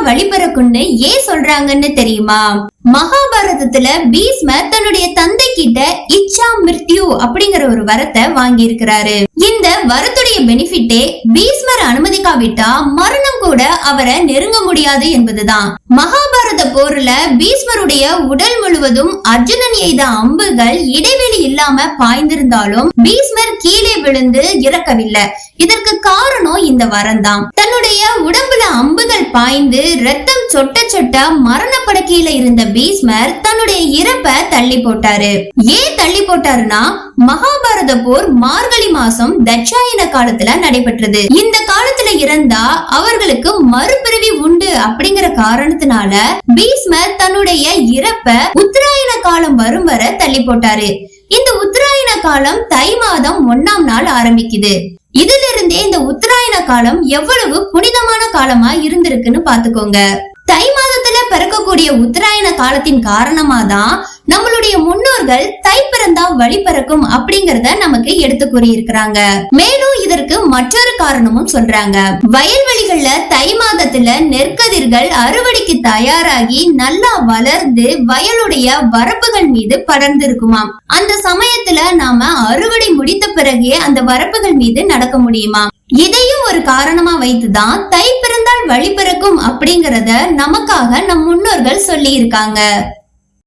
வழி பிறக்கும்னு ஏன் சொல்றாங்கன்னு தெரியுமா? மகாபாரதத்துல பீஷ்மர் தன்னுடைய தந்தை கிட்ட இச்சா மிருத்யு அப்படிங்கிற ஒரு வரத்தை வாங்கி இருக்கிறாரு. இந்த வரத்துடைய பெனிஃபிட்டே பீஷ்மர் அனுமதிக்காவிட்டா மரணம் கூட அவரை நெருங்க முடியாது என்பதுதான். மகாபாரத போர்ல பீஷ்மருடைய உடல் முழுவதும் அர்ஜுனன் எய்த அம்புகள் இடைவெளி இல்லாம பாய்ந்திருந்தாலும் பீஷ்மர் கீழே விழுந்து இறக்கவில்லை. இதற்கு காரணம் இந்த வரம் தான். தன்னுடைய உடம்புல அம்புகள் பாய்ந்து ரத்தம் சொட்ட சொட்ட மரண படுக்கையில இருந்த பீஷ்மர் தன்னுடைய இறப்பை தள்ளி போட்டாரு. ஏன் தள்ளி போட்டாருன்னா, மகாபாரத போர் மார்கழி மாசம் தட்சாயன காலத்துல நடைபெற்றது. இந்த காலத்துல இறந்தா அவர்களுக்கு மறுபிறவி உண்டு அப்படிங்கிற காரணத்தினால பீஷ்மர் தன்னுடைய இறப்ப உத்தராயண காலம் வரும் வரை தள்ளி போட்டாரு. இந்த உத்தராயண காலம் தை மாதம் 1ஆம் நாள் ஆரம்பிக்குது. இதுல இருந்தே இந்த உத்தராயண காலம் எவ்வளவு புனிதமான காலமா இருந்திருக்குன்னு பாத்துக்கோங்க. தை மாதத்துல பிறக்கக்கூடிய உத்தராயண காலத்தின் காரணமா தான் நம்மளுடைய முன்னோர்கள் தை பிறந்தா வழி பிறக்கும் அப்படிங்கறத நமக்கு எடுத்து கூறியிருக்கிறாங்க. மேலும் இதற்கு மற்றொரு காரணமும் சொல்றாங்க. வயல்வெளிகள்ல தை மாதத்துல நெற்கதிர்கள் அறுவடைக்கு தயாராகி நல்லா வளர்ந்து வயலுடைய வரப்புகள் மீது படர்ந்து இருக்குமாம். அந்த சமயத்துல நாம அறுவடை முடித்த பிறகே அந்த வரப்புகள் மீது நடக்க முடியுமா? இதையும் ஒரு காரணமா வைத்துதான் தை பிறந்தால் வழி பிறக்கும் அப்படிங்கறத நமக்காக நம் முன்னோர்கள் சொல்லி இருக்காங்க.